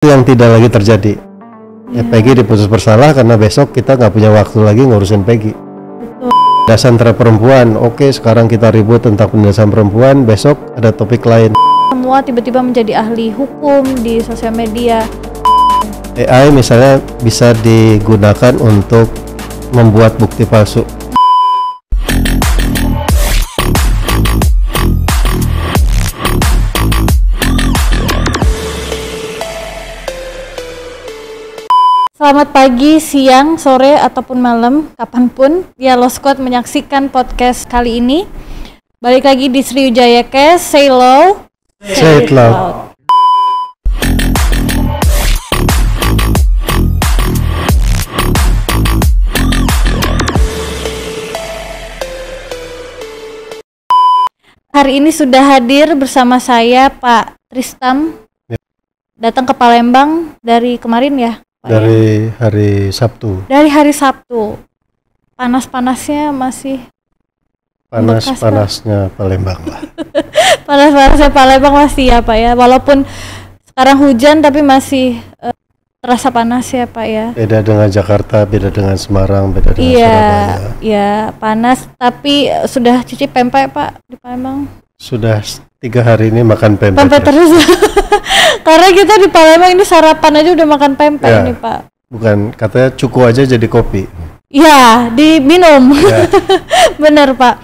yang tidak lagi terjadi. Ya, Peggy diputus bersalah karena besok kita nggak punya waktu lagi ngurusin Peggy. Penindasan terhadap perempuan, oke, sekarang kita ribut tentang penindasan perempuan, besok ada topik lain. Semua tiba-tiba menjadi ahli hukum di sosial media. AI misalnya bisa digunakan untuk membuat bukti palsu. Selamat pagi, siang, sore, ataupun malam, kapanpun ya Lo Squad menyaksikan podcast kali ini. Balik lagi di Sriwijaya Cast, say low, Say it loud. Hari ini sudah hadir bersama saya Pak Tristam, datang ke Palembang dari kemarin ya? Dari hari Sabtu. Dari hari Sabtu. Panas-panasnya masih Panas-panasnya Palembang lah. Panas-panasnya Palembang masih ya Pak ya. Walaupun sekarang hujan tapi masih terasa panas ya Pak ya. Beda dengan Jakarta, beda dengan Semarang, beda dengan Surabaya. Iya, panas tapi sudah cuci pempek Pak di Palembang. Sudah 3 hari ini makan pempek. Pempek terus. Karena kita di Palembang ini sarapan aja udah makan pempek Ya, nih Pak. Bukan, katanya cukup aja jadi kopi. Iya, diminum. Ya. Bener Pak.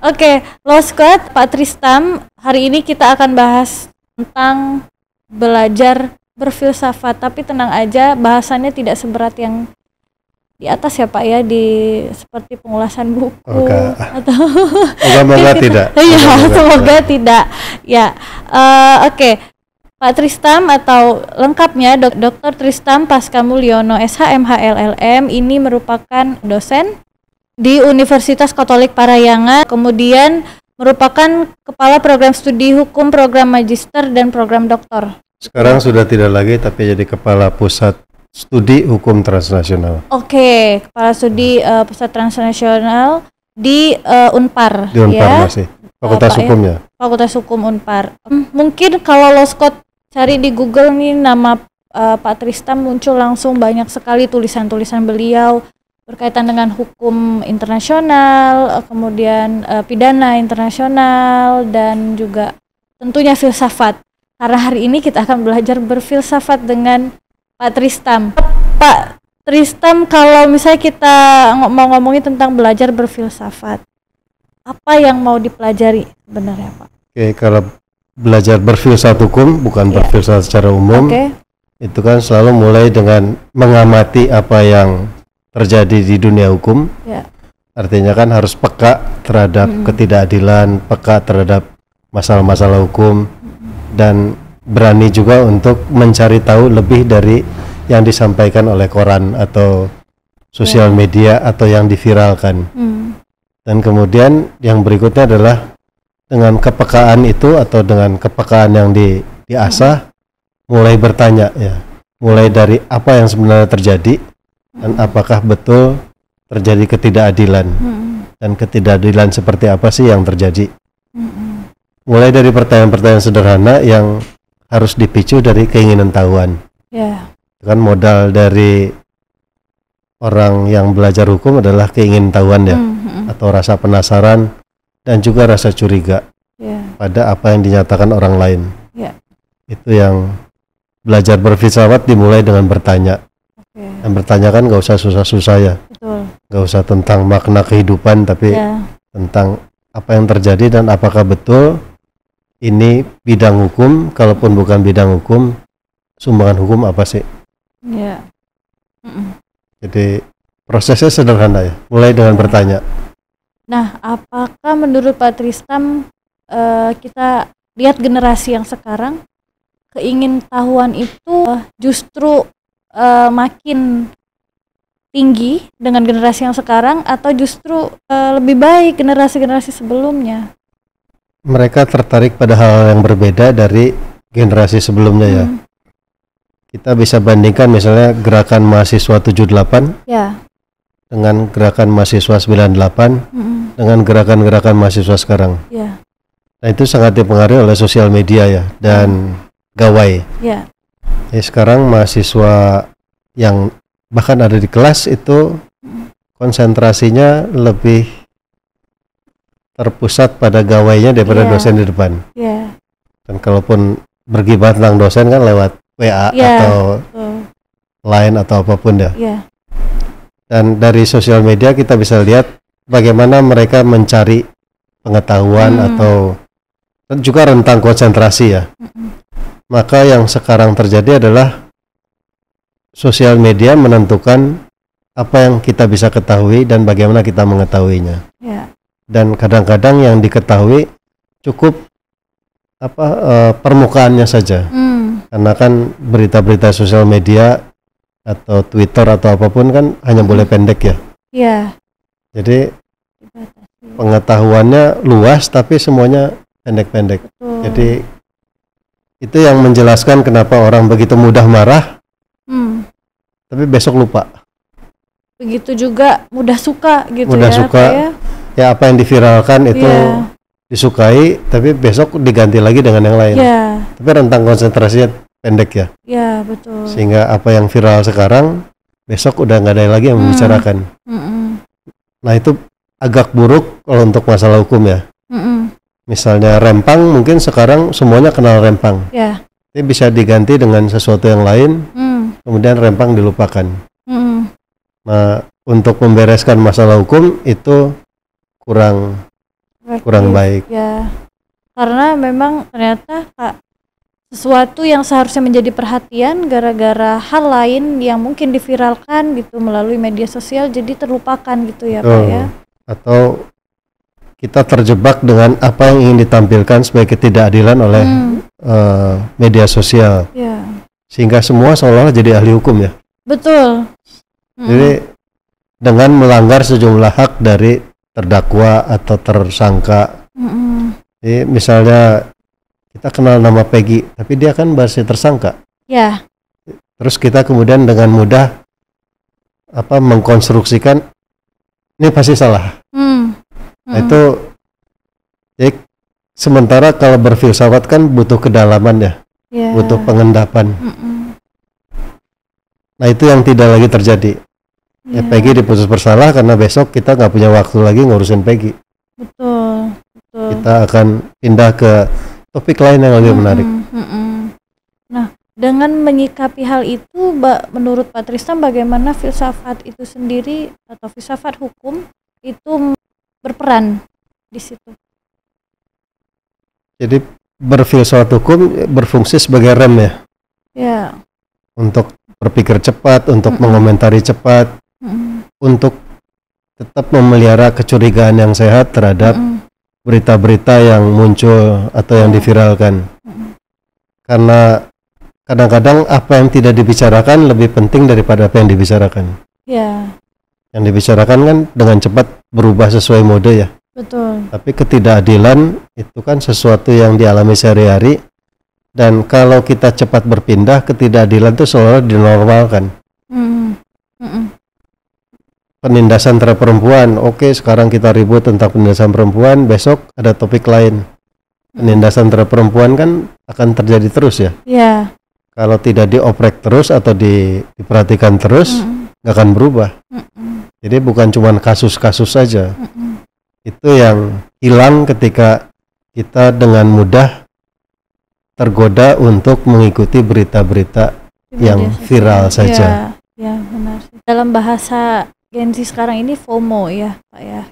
Oke, Lo Squad, Pak Tristam, hari ini kita akan bahas tentang belajar berfilsafat. Tapi tenang aja, bahasannya tidak seberat yang di atas ya Pak ya, seperti pengulasan buku atau Moga-moga tidak. Iya, semoga tidak. Ya, oke. Pak Tristam atau lengkapnya Dr. Tristam Pasca Mulyono SHMH LLM ini merupakan dosen di Universitas Katolik Parahyangan, kemudian merupakan kepala program studi hukum, program magister dan program doktor. Sekarang sudah tidak lagi, tapi jadi kepala pusat studi hukum transnasional. Oke, kepala studi pusat transnasional di Unpar. Di Unpar ya? masih. Fakultas Pak, hukumnya. Ya? Fakultas Hukum Unpar. Mungkin kalau Lo Squad cari di Google nih nama Pak Tristam, muncul langsung banyak sekali tulisan-tulisan beliau berkaitan dengan hukum internasional, kemudian pidana internasional, dan juga tentunya filsafat. Karena hari ini kita akan belajar berfilsafat dengan Pak Tristam. Pak Tristam, kalau misalnya kita mau ngomongin tentang belajar berfilsafat, apa yang mau dipelajari sebenarnya Pak? Oke, kalau belajar berfilsafat hukum, bukan berfilsafat secara umum, itu kan selalu mulai dengan mengamati apa yang terjadi di dunia hukum. Artinya kan harus peka terhadap ketidakadilan, peka terhadap masalah-masalah hukum, dan berani juga untuk mencari tahu lebih dari yang disampaikan oleh koran atau sosial media atau yang diviralkan. Dan kemudian yang berikutnya adalah dengan kepekaan itu atau dengan kepekaan yang diasah, mulai bertanya ya, mulai dari apa yang sebenarnya terjadi dan apakah betul terjadi ketidakadilan, dan ketidakadilan seperti apa sih yang terjadi. Mulai dari pertanyaan-pertanyaan sederhana yang harus dipicu dari keinginan tahuan. Kan modal dari orang yang belajar hukum adalah keinginan tahuan ya, atau rasa penasaran dan juga rasa curiga pada apa yang dinyatakan orang lain. Itu yang belajar berfilsafat dimulai dengan bertanya. Dan bertanya kan gak usah susah-susah ya. Gak usah tentang makna kehidupan, tapi tentang apa yang terjadi dan apakah betul ini bidang hukum. Kalaupun bukan bidang hukum, sumbangan hukum apa sih? Jadi prosesnya sederhana ya, mulai dengan bertanya. Nah, apakah menurut Pak Tristam, kita lihat generasi yang sekarang, keingintahuan itu justru makin tinggi dengan generasi yang sekarang, atau justru lebih baik generasi-generasi sebelumnya? Mereka tertarik pada hal yang berbeda dari generasi sebelumnya ya. Kita bisa bandingkan misalnya gerakan mahasiswa 78 dengan gerakan mahasiswa 98 dengan gerakan-gerakan mahasiswa sekarang. Nah, itu sangat dipengaruhi oleh sosial media ya, dan gawai. Sekarang mahasiswa yang bahkan ada di kelas itu konsentrasinya lebih terpusat pada gawainya daripada dosen di depan. Dan kalaupun bergibah tentang dosen kan lewat WA atau Line atau apapun ya. Dan dari sosial media kita bisa lihat bagaimana mereka mencari pengetahuan atau juga rentang konsentrasi ya. Maka yang sekarang terjadi adalah sosial media menentukan apa yang kita bisa ketahui dan bagaimana kita mengetahuinya. Dan kadang-kadang yang diketahui cukup permukaannya saja. Karena kan berita-berita sosial media atau Twitter atau apapun kan hanya boleh pendek ya. Jadi pengetahuannya luas tapi semuanya pendek-pendek. Jadi itu yang menjelaskan kenapa orang begitu mudah marah, tapi besok lupa. Begitu juga mudah suka gitu mudah suka. Ya apa yang diviralkan itu disukai, tapi besok diganti lagi dengan yang lain. Tapi rentang konsentrasinya pendek ya. Betul. Sehingga apa yang viral sekarang besok udah nggak ada lagi yang membicarakan. Nah itu agak buruk kalau untuk masalah hukum ya. Misalnya rempang, mungkin sekarang semuanya kenal rempang. Ini bisa diganti dengan sesuatu yang lain, kemudian rempang dilupakan. Nah untuk membereskan masalah hukum itu kurang baik. Karena memang ternyata sesuatu yang seharusnya menjadi perhatian gara-gara hal lain yang mungkin diviralkan gitu melalui media sosial jadi terlupakan gitu ya Pak ya. Atau kita terjebak dengan apa yang ingin ditampilkan sebagai ketidakadilan oleh media sosial. Sehingga semua seolah-olah jadi ahli hukum ya. Betul. Jadi dengan melanggar sejumlah hak dari terdakwa atau tersangka. Jadi misalnya kita kenal nama Peggy, tapi dia kan masih tersangka. Terus kita kemudian dengan mudah mengkonstruksikan ini pasti salah. Nah, itu jadi sementara kalau berfilsafat kan butuh kedalaman ya, butuh pengendapan. Nah itu yang tidak lagi terjadi. Peggy diputus bersalah karena besok kita nggak punya waktu lagi ngurusin Peggy. Betul. Kita akan pindah ke topik lain yang lebih menarik. Nah, dengan menyikapi hal itu, menurut Pak Tristan bagaimana filsafat itu sendiri atau filsafat hukum itu berperan di situ? Jadi berfilsafat hukum berfungsi sebagai rem ya. Untuk berpikir cepat, untuk mengomentari cepat, untuk tetap memelihara kecurigaan yang sehat terhadap berita-berita yang muncul atau yang diviralkan. Karena kadang-kadang apa yang tidak dibicarakan lebih penting daripada apa yang dibicarakan. Yang dibicarakan kan dengan cepat berubah sesuai mode ya. Betul. Tapi ketidakadilan itu kan sesuatu yang dialami sehari-hari, dan kalau kita cepat berpindah, ketidakadilan itu seolah dinormalkan. Penindasan terhadap perempuan, oke, sekarang kita ribut tentang penindasan perempuan, besok ada topik lain. Penindasan terhadap perempuan kan akan terjadi terus ya. Kalau tidak dioprek terus atau diperhatikan terus, nggak akan berubah. Jadi bukan cuma kasus-kasus saja. Itu yang hilang ketika kita dengan mudah tergoda untuk mengikuti berita-berita yang viral saja. Benar. Dalam bahasa Gen Z sekarang ini FOMO ya Pak ya.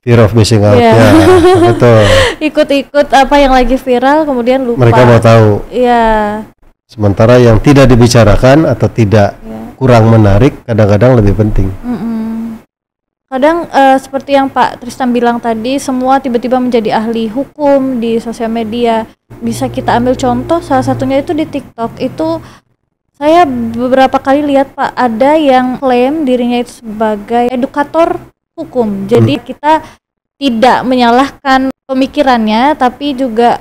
Fear of missing out ya. Betul. Ikut-ikut apa yang lagi viral kemudian lupa. Mereka mau tahu. Sementara yang tidak dibicarakan atau tidak kurang menarik kadang-kadang lebih penting. Kadang seperti yang Pak Tristan bilang tadi, semua tiba-tiba menjadi ahli hukum di sosial media. Bisa kita ambil contoh, salah satunya itu di TikTok. Itu saya beberapa kali lihat Pak, ada yang klaim dirinya itu sebagai edukator hukum. Jadi kita tidak menyalahkan pemikirannya, tapi juga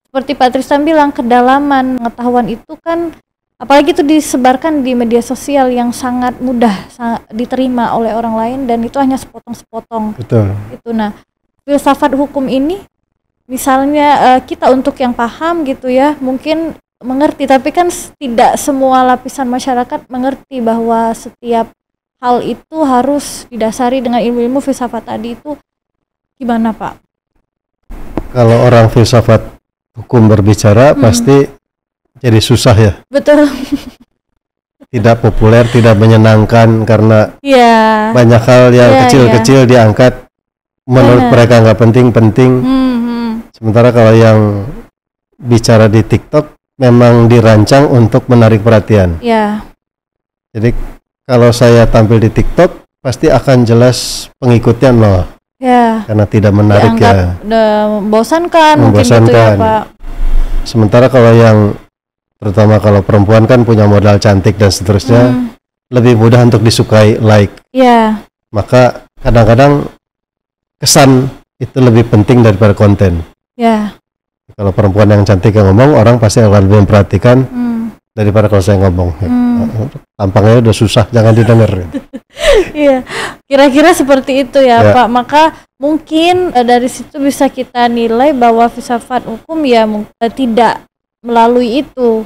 seperti Pak Tristan bilang, kedalaman pengetahuan itu kan, apalagi itu disebarkan di media sosial yang sangat mudah diterima oleh orang lain, dan itu hanya sepotong-sepotong. Betul. Itu. Nah, filsafat hukum ini misalnya kita untuk yang paham gitu ya, mungkin mengerti, tapi kan tidak semua lapisan masyarakat mengerti bahwa setiap hal itu harus didasari dengan ilmu-ilmu filsafat tadi. Itu gimana Pak? Kalau orang filsafat hukum berbicara pasti jadi susah ya. Betul. Tidak populer, tidak menyenangkan karena banyak hal yang kecil-kecil diangkat menurut mereka nggak penting-penting. Sementara kalau yang bicara di TikTok memang dirancang untuk menarik perhatian. Jadi kalau saya tampil di TikTok pasti akan jelas pengikutnya nol. Karena tidak menarik membosankan. Membosankan. Gitu ya, Pak. Sementara kalau yang terutama kalau perempuan kan punya modal cantik dan seterusnya, lebih mudah untuk disukai, like. Maka kadang-kadang kesan itu lebih penting daripada konten. Kalau perempuan yang cantik yang ngomong, orang pasti akan lebih memperhatikan daripada kalau saya ngomong. Tampangnya udah susah, jangan didengar. Kira-kira seperti itu ya Pak. Maka mungkin dari situ bisa kita nilai bahwa filsafat hukum ya tidak melalui itu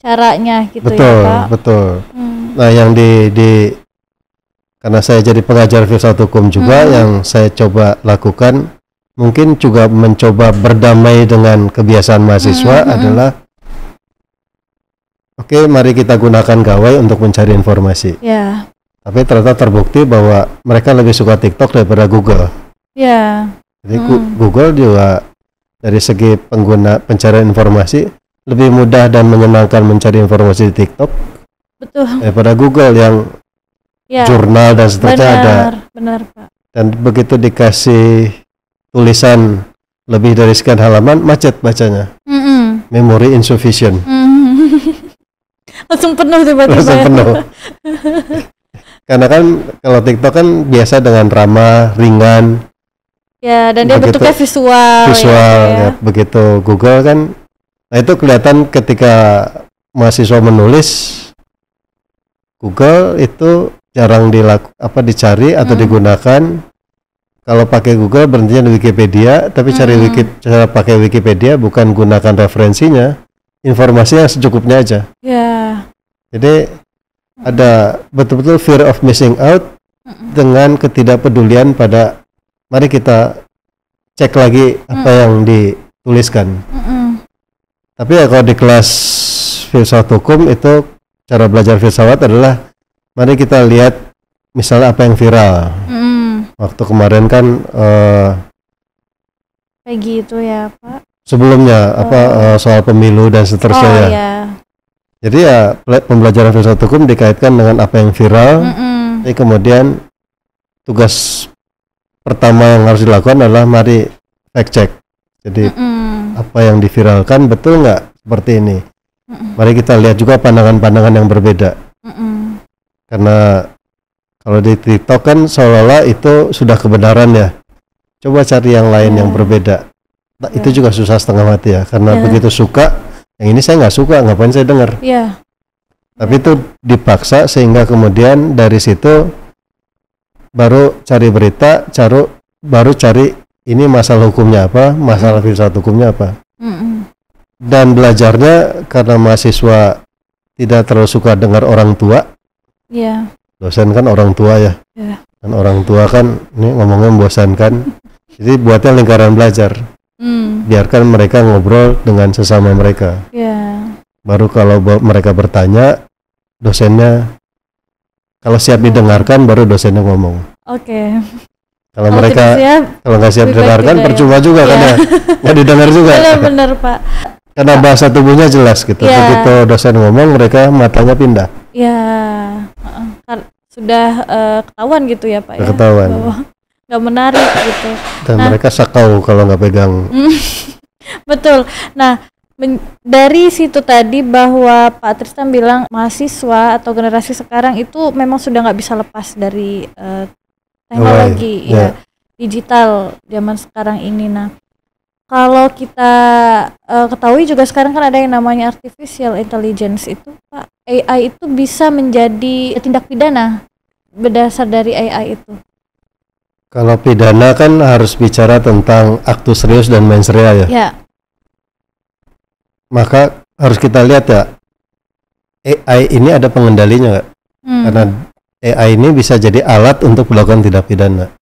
caranya gitu. Betul, ya Pak. Betul. Nah yang karena saya jadi pengajar filsafat hukum juga, yang saya coba lakukan mungkin juga mencoba berdamai dengan kebiasaan mahasiswa adalah oke, mari kita gunakan gawai untuk mencari informasi. Tapi ternyata terbukti bahwa mereka lebih suka TikTok daripada Google. Jadi Google juga dari segi pengguna pencarian informasi lebih mudah dan menyenangkan mencari informasi di TikTok daripada Google yang jurnal dan seterusnya ada. Benar Pak. Dan begitu dikasih tulisan lebih dari sekian halaman, macet bacanya. Memory insufficient. Langsung penuh tiba-tiba. Langsung penuh. Karena kan kalau TikTok kan biasa dengan ramah, ringan. Dan dia bentuknya visual. Begitu Google kan, nah itu kelihatan ketika mahasiswa menulis, Google itu jarang dicari atau digunakan. Kalau pakai Google berhentinya di Wikipedia, tapi cara pakai Wikipedia bukan gunakan referensinya, informasinya secukupnya aja. Jadi ada betul-betul fear of missing out dengan ketidakpedulian pada mari kita cek lagi apa yang dituliskan. Tapi ya kalau di kelas filsafat hukum itu cara belajar filsafat adalah mari kita lihat misalnya apa yang viral. Waktu kemarin kan kayak gitu ya Pak. Sebelumnya soal pemilu dan seterusnya Jadi ya pembelajaran filsafat hukum dikaitkan dengan apa yang viral. Jadi kemudian tugas pertama yang harus dilakukan adalah mari fact check. Jadi apa yang diviralkan betul nggak seperti ini. Mari kita lihat juga pandangan-pandangan yang berbeda. Karena kalau di TikTok kan seolah-olah itu sudah kebenaran ya. Coba cari yang lain yang berbeda. Nah, itu juga susah setengah mati ya. Karena begitu suka, yang ini saya nggak suka, ngapain saya dengar. Tapi itu dipaksa sehingga kemudian dari situ baru cari berita, baru cari ini masalah hukumnya apa, masalah filsafat hukumnya apa. Dan belajarnya karena mahasiswa tidak terlalu suka dengar orang tua. Dosen kan orang tua ya. Dan orang tua kan ini ngomongnya membosankan. Jadi buatnya lingkaran belajar. Biarkan mereka ngobrol dengan sesama mereka. Baru kalau mereka bertanya, dosennya kalau siap didengarkan baru dosennya ngomong. Kalau mereka kalau nggak siap didengarkan percuma juga kan ya, nggak didengar juga. Benar Pak. Karena bahasa tubuhnya jelas gitu. Begitu dosen ngomong mereka matanya pindah. Sudah ketahuan gitu ya Pak. Ketahuan. Nggak menarik gitu. Dan mereka sakau kalau nggak pegang. Betul. Nah dari situ tadi bahwa Pak Tristan bilang mahasiswa atau generasi sekarang itu memang sudah nggak bisa lepas dari teknologi digital zaman sekarang ini. Nah kalau kita ketahui juga sekarang kan ada yang namanya artificial intelligence itu Pak, AI itu bisa menjadi tindak pidana berdasar dari AI itu. Kalau pidana kan harus bicara tentang aktus reus dan mens rea ya. Ya. Maka harus kita lihat ya, AI ini ada pengendalinya nggak? Karena AI ini bisa jadi alat untuk melakukan tindak pidana.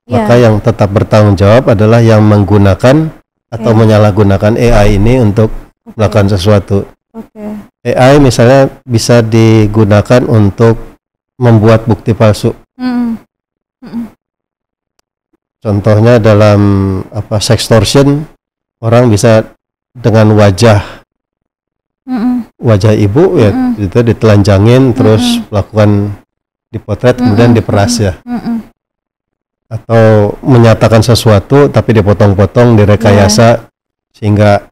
Maka yang tetap bertanggung jawab adalah yang menggunakan atau menyalahgunakan AI ini untuk melakukan sesuatu. AI misalnya bisa digunakan untuk membuat bukti palsu. Contohnya dalam sextortion, orang bisa dengan wajah ibu ya itu ditelanjangin terus melakukan dipotret kemudian diperas ya. Atau menyatakan sesuatu tapi dipotong-potong, direkayasa sehingga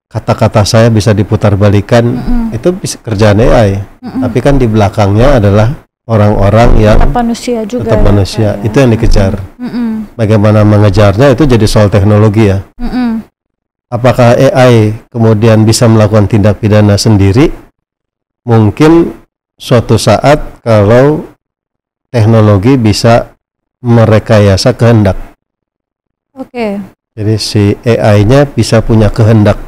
kata-kata saya bisa diputar-balikan. Itu bisa kerjaan AI. Tapi kan di belakangnya adalah orang-orang yang tetap manusia juga. Tetap manusia. Itu yang dikejar. Bagaimana mengejarnya itu jadi soal teknologi ya. Apakah AI kemudian bisa melakukan tindak pidana sendiri? Mungkin suatu saat kalau teknologi bisa merekayasa kehendak. Jadi si AI-nya bisa punya kehendak.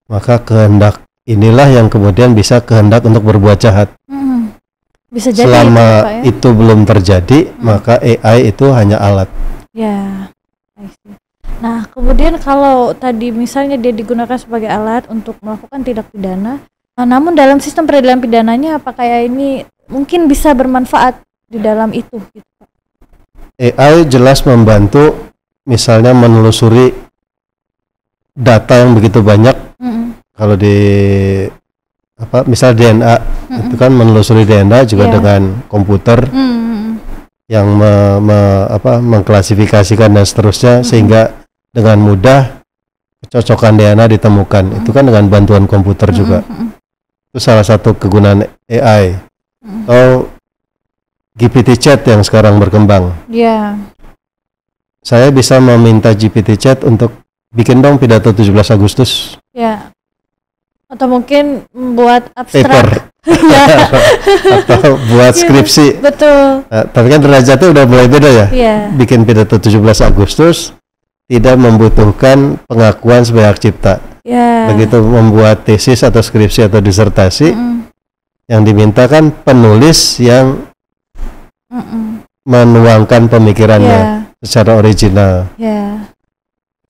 Maka kehendak inilah yang kemudian bisa kehendak untuk berbuat jahat. Bisa jadi selama itu belum terjadi, maka AI itu hanya alat. Ya. Nah, kemudian kalau tadi misalnya dia digunakan sebagai alat untuk melakukan tindak pidana, namun dalam sistem peradilan pidananya apakah AI ini mungkin bisa bermanfaat di dalam itu? Gitu. AI jelas membantu, misalnya menelusuri data yang begitu banyak. Kalau di misal DNA itu kan menelusuri DNA juga dengan komputer yang mengklasifikasikan dan seterusnya sehingga dengan mudah kecocokan DNA ditemukan. Itu kan dengan bantuan komputer juga. Itu salah satu kegunaan AI. Atau GPT Chat yang sekarang berkembang. Saya bisa meminta GPT Chat untuk bikin dong pidato 17 Agustus. Atau mungkin membuat abstrak atau buat skripsi. Betul. Nah, tapi kan derajatnya udah mulai beda ya. Bikin pidato 17 Agustus tidak membutuhkan pengakuan sebagai hak cipta. Begitu membuat tesis atau skripsi atau disertasi, yang diminta kan penulis yang menuangkan pemikirannya secara original.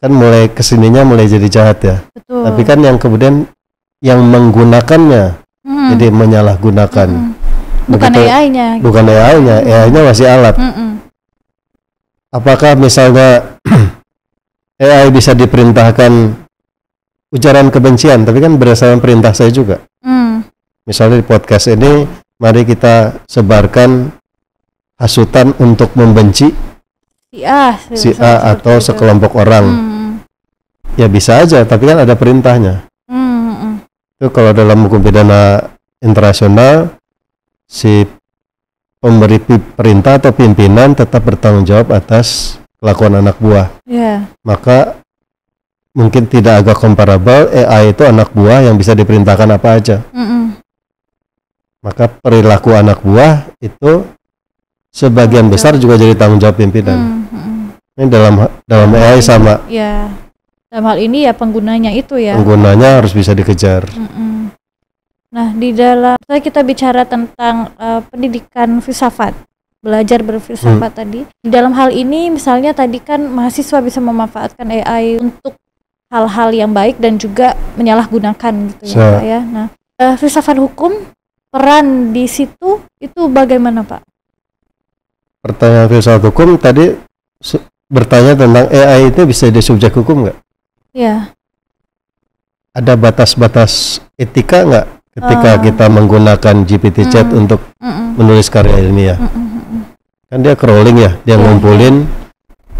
Kan mulai kesininya mulai jadi jahat ya. Tapi kan yang kemudian yang menggunakannya jadi menyalahgunakan. Bukan AI-nya. Bukan AI-nya, AI-nya masih alat. Apakah misalnya AI bisa diperintahkan ujaran kebencian, tapi kan berdasarkan perintah saya juga. Misalnya di podcast ini, mari kita sebarkan hasutan untuk membenci si A atau sekelompok orang. Ya bisa aja, tapi kan ada perintahnya. Itu kalau dalam hukum pidana internasional, si pemberi perintah atau pimpinan tetap bertanggung jawab atas kelakuan anak buah. Maka mungkin tidak agak comparable, AI itu anak buah yang bisa diperintahkan apa aja. Maka perilaku anak buah itu sebagian besar juga jadi tanggung jawab pimpinan. Ini dalam AI sama. Dalam hal ini ya penggunanya itu ya. Penggunanya harus bisa dikejar. Nah, di dalam kita bicara tentang pendidikan filsafat, belajar berfilsafat tadi. Di dalam hal ini misalnya tadi kan mahasiswa bisa memanfaatkan AI untuk hal-hal yang baik dan juga menyalahgunakan gitu ya Pak ya. Nah, filsafat hukum peran di situ itu bagaimana Pak? Pertanyaan filsafat hukum tadi bertanya tentang AI itu bisa jadi subjek hukum nggak? Ada batas-batas etika nggak ketika kita menggunakan GPT Chat untuk menulis karya ilmiah? Kan dia crawling ya, dia ngumpulin,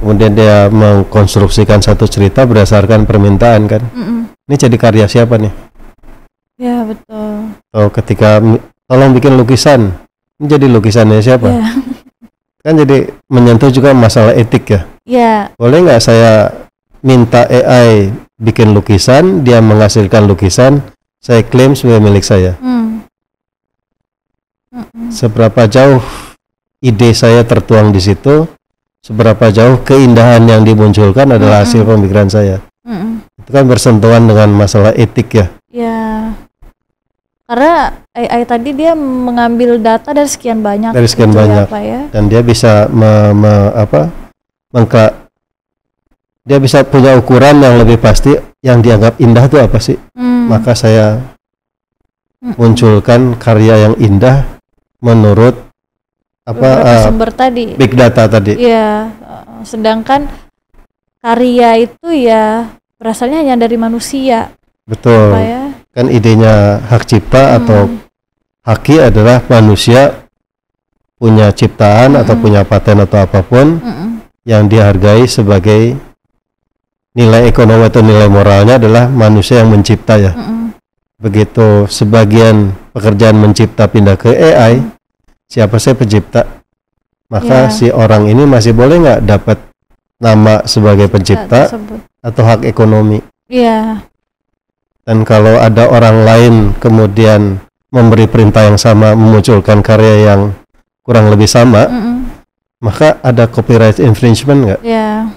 kemudian dia mengkonstruksikan satu cerita berdasarkan permintaan kan. Ini jadi karya siapa nih? Betul. Atau ketika tolong bikin lukisan, ini jadi lukisannya siapa? Kan jadi menyentuh juga masalah etik ya. Boleh nggak saya minta AI bikin lukisan, dia menghasilkan lukisan, saya klaim sebagai milik saya. Seberapa jauh ide saya tertuang di situ, seberapa jauh keindahan yang dimunculkan adalah hasil pemikiran saya. Itu kan bersentuhan dengan masalah etik ya. Ya. Karena AI tadi dia mengambil data dari sekian banyak. Dari sekian banyak. Ya. Dan dia bisa dia bisa punya ukuran yang lebih pasti yang dianggap indah itu apa sih. Maka saya munculkan karya yang indah menurut sumber tadi. Big data tadi. Iya. Sedangkan karya itu ya berasalnya hanya dari manusia. Betul. Ya? Kan idenya hak cipta atau haki adalah manusia punya ciptaan atau punya paten atau apapun yang dihargai sebagai nilai ekonomi atau nilai moralnya adalah manusia yang mencipta ya. Begitu sebagian pekerjaan mencipta pindah ke AI, siapa sih pencipta? Maka si orang ini masih boleh nggak dapat nama sebagai pencipta atau hak ekonomi? Iya. Dan kalau ada orang lain kemudian memberi perintah yang sama memunculkan karya yang kurang lebih sama, maka ada copyright infringement nggak? Yeah.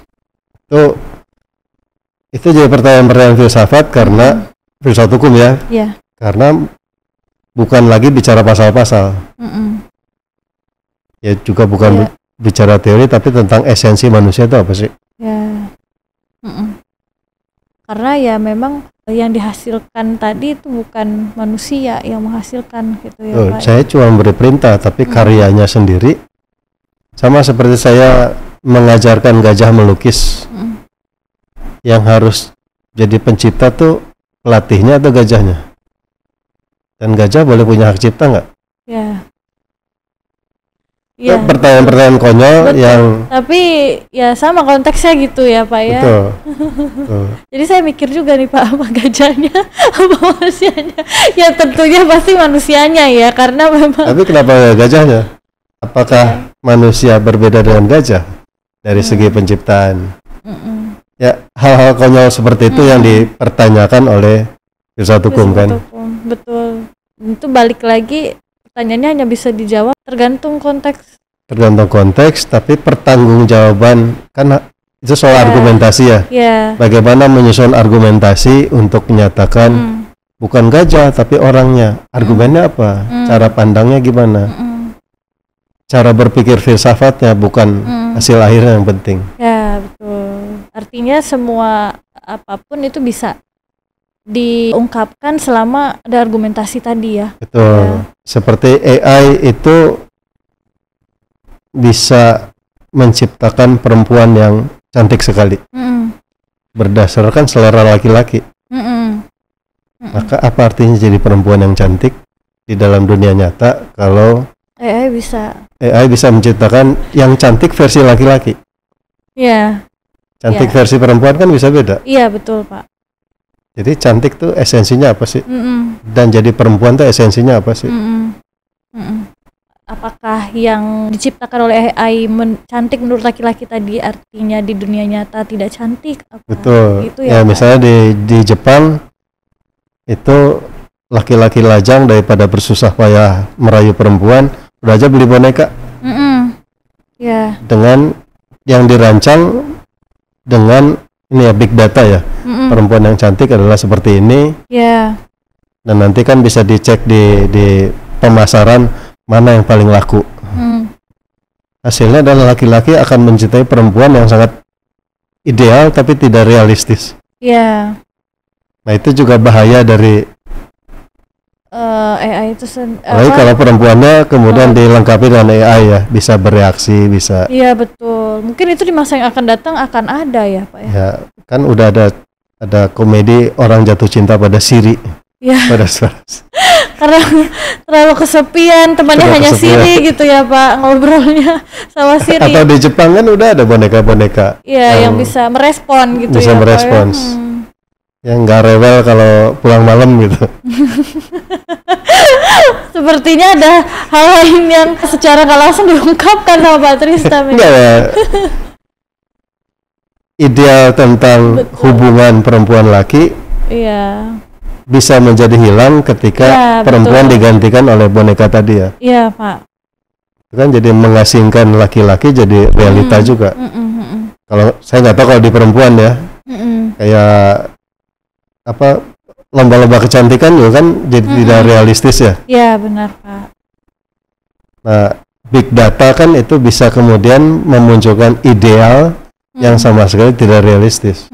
Itu jadi pertanyaan-pertanyaan filsafat karena filsafat hukum ya. Yeah. Karena bukan lagi bicara pasal-pasal. Ya juga bukan bicara teori tapi tentang esensi manusia itu apa sih? Ya. Karena ya memang yang dihasilkan tadi itu bukan manusia yang menghasilkan gitu ya Pak. Saya cuma beri perintah tapi karyanya sendiri sama seperti saya mengajarkan gajah melukis. Yang harus jadi pencipta tuh pelatihnya atau gajahnya? Dan gajah boleh punya hak cipta nggak? Ya. Ya. Pertanyaan-pertanyaan konyol. Betul. Yang tapi ya sama konteksnya gitu ya Pak ya. Betul. Jadi saya mikir juga nih Pak, apa gajahnya apa manusianya? Ya tentunya pasti manusianya ya karena memang. Tapi kenapa gajahnya? Apakah manusia berbeda dengan gajah dari segi penciptaan? Ya hal-hal konyol seperti itu yang dipertanyakan oleh filsafat hukum kan. Betul. Itu balik lagi pertanyaannya hanya bisa dijawab tergantung konteks. Tapi pertanggungjawaban kan itu soal argumentasi ya. Bagaimana menyusun argumentasi untuk menyatakan bukan gajah tapi orangnya. Argumennya apa? Cara pandangnya gimana? Cara berpikir filsafatnya bukan hasil akhirnya yang penting. Ya betul. Artinya semua apapun itu bisa diungkapkan selama ada argumentasi tadi ya. Betul. Ya. Seperti AI itu bisa menciptakan perempuan yang cantik sekali. Berdasarkan selera laki-laki. Maka apa artinya jadi perempuan yang cantik di dalam dunia nyata kalau AI bisa menciptakan yang cantik versi laki-laki? Iya. Cantik versi perempuan kan bisa beda. Iya betul Pak. Jadi cantik tuh esensinya apa sih? Dan jadi perempuan tuh esensinya apa sih? Apakah yang diciptakan oleh AI cantik menurut laki-laki tadi artinya di dunia nyata tidak cantik? Betul. Gitu ya misalnya di Jepang itu laki-laki lajang daripada bersusah payah merayu perempuan udah aja beli boneka. Dengan yang dirancang dengan ini ya big data ya. Perempuan yang cantik adalah seperti ini. Dan nanti kan bisa dicek di pemasaran mana yang paling laku. Hasilnya adalah laki-laki akan mencintai perempuan yang sangat ideal tapi tidak realistis. Nah itu juga bahaya dari AI itu kalau perempuannya kemudian dilengkapi dengan AI ya, bisa bereaksi, bisa. Iya betul. Mungkin itu di masa yang akan datang akan ada ya Pak ya. Ya kan udah ada komedi orang jatuh cinta pada Siri. Pada suara. Karena terlalu kesepian, temannya hanya Siri gitu ya Pak, ngobrolnya sama Siri. Atau di Jepang kan udah ada boneka-boneka. Iya yang bisa merespon gitu bisa ya. Bisa merespons. Yang nggak rewel kalau pulang malam gitu. Sepertinya ada hal lain yang secara nggak langsung diungkapkan sama Pak Tristam. Enggak ya. Ideal tentang hubungan perempuan laki bisa menjadi hilang ketika perempuan digantikan oleh boneka tadi ya. Iya Pak. Itu kan jadi mengasingkan laki-laki jadi realita juga. Kalau saya nggak tahu kalau di perempuan ya. Kayak apa lomba-lomba kecantikan juga kan jadi tidak realistis ya. Iya benar Pak. Nah, big data kan itu bisa kemudian memunculkan ideal yang sama sekali tidak realistis.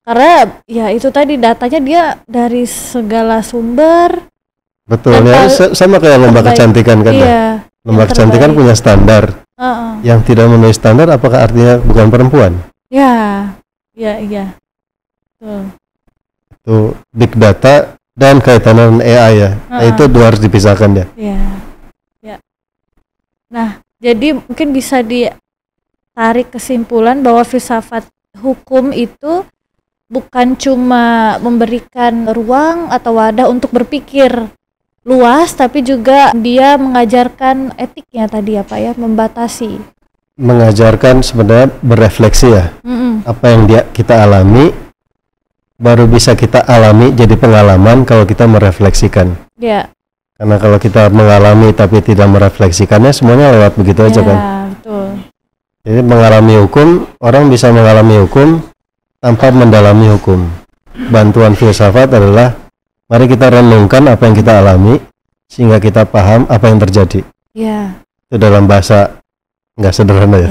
Karena ya itu tadi datanya dia dari segala sumber. Betul ya, sama kayak lomba kecantikan kan ya. Lomba kecantikan punya standar. Yang tidak memenuhi standar apakah artinya bukan perempuan? Ya, iya. Itu big data dan kaitan dengan AI ya. Nah, itu dua harus dipisahkan ya. Iya. Nah, jadi mungkin bisa ditarik kesimpulan bahwa filsafat hukum itu bukan cuma memberikan ruang atau wadah untuk berpikir luas, tapi juga dia mengajarkan etiknya tadi ya Pak ya, membatasi. Mengajarkan sebenarnya berefleksi ya. Apa yang kita alami baru bisa kita alami jadi pengalaman kalau kita merefleksikan. Ya. Karena kalau kita mengalami tapi tidak merefleksikannya semuanya lewat begitu aja kan. Betul. Jadi mengalami hukum, orang bisa mengalami hukum tanpa mendalami hukum. Bantuan filsafat adalah mari kita renungkan apa yang kita alami sehingga kita paham apa yang terjadi. Iya. Itu dalam bahasa nggak sederhana ya.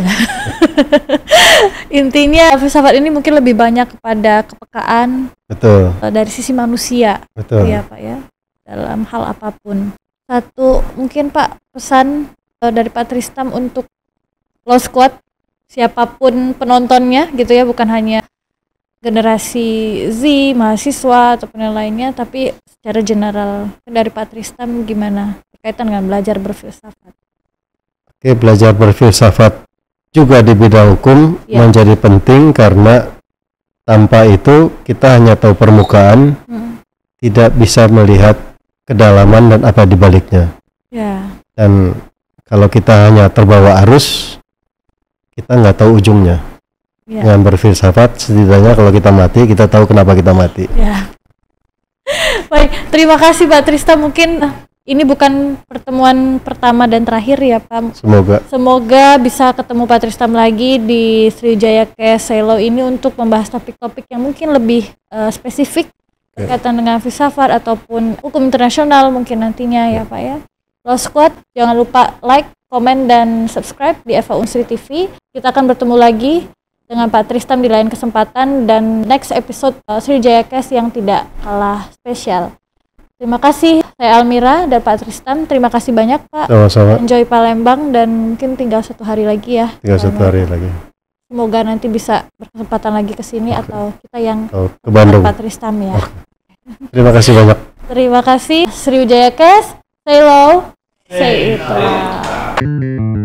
Intinya filsafat ini mungkin lebih banyak kepada kepekaan. Betul. Dari sisi manusia. Betul. Iya Pak ya. Dalam hal apapun. Satu mungkin Pak pesan dari Pak Tristam untuk Law Squad, siapapun penontonnya gitu ya, bukan hanya generasi Z, mahasiswa ataupun yang lainnya, tapi secara general dari Pak Tristam gimana berkaitan dengan belajar berfilsafat? Oke, belajar berfilsafat juga di bidang hukum menjadi penting karena tanpa itu kita hanya tahu permukaan, tidak bisa melihat kedalaman dan apa di baliknya. Dan kalau kita hanya terbawa arus, kita nggak tahu ujungnya. Dengan berfilsafat, setidaknya kalau kita mati, kita tahu kenapa kita mati. Baik, terima kasih Pak Tristam. Mungkin ini bukan pertemuan pertama dan terakhir ya Pak. Semoga bisa ketemu Pak Tristam lagi di Sriwijaya Case Selo ini untuk membahas topik-topik yang mungkin lebih spesifik berkaitan dengan filsafat ataupun hukum internasional mungkin nantinya ya Pak ya. Law Squad, jangan lupa like, komen, dan subscribe di Eva Unsri TV. Kita akan bertemu lagi dengan Pak Tristam di lain kesempatan dan next episode Sriwijaya Case yang tidak kalah spesial. Terima kasih, saya Almira dan Pak Tristam. Terima kasih banyak Pak. Sama-sama. Enjoy Palembang dan mungkin tinggal 1 hari lagi ya. Tinggal 1 hari lagi. Semoga nanti bisa berkesempatan lagi ke sini atau kita yang ke Bandung. Pak Tristam ya. Terima kasih banyak. Terima kasih. Sriwijaya Case, say low, say it loud.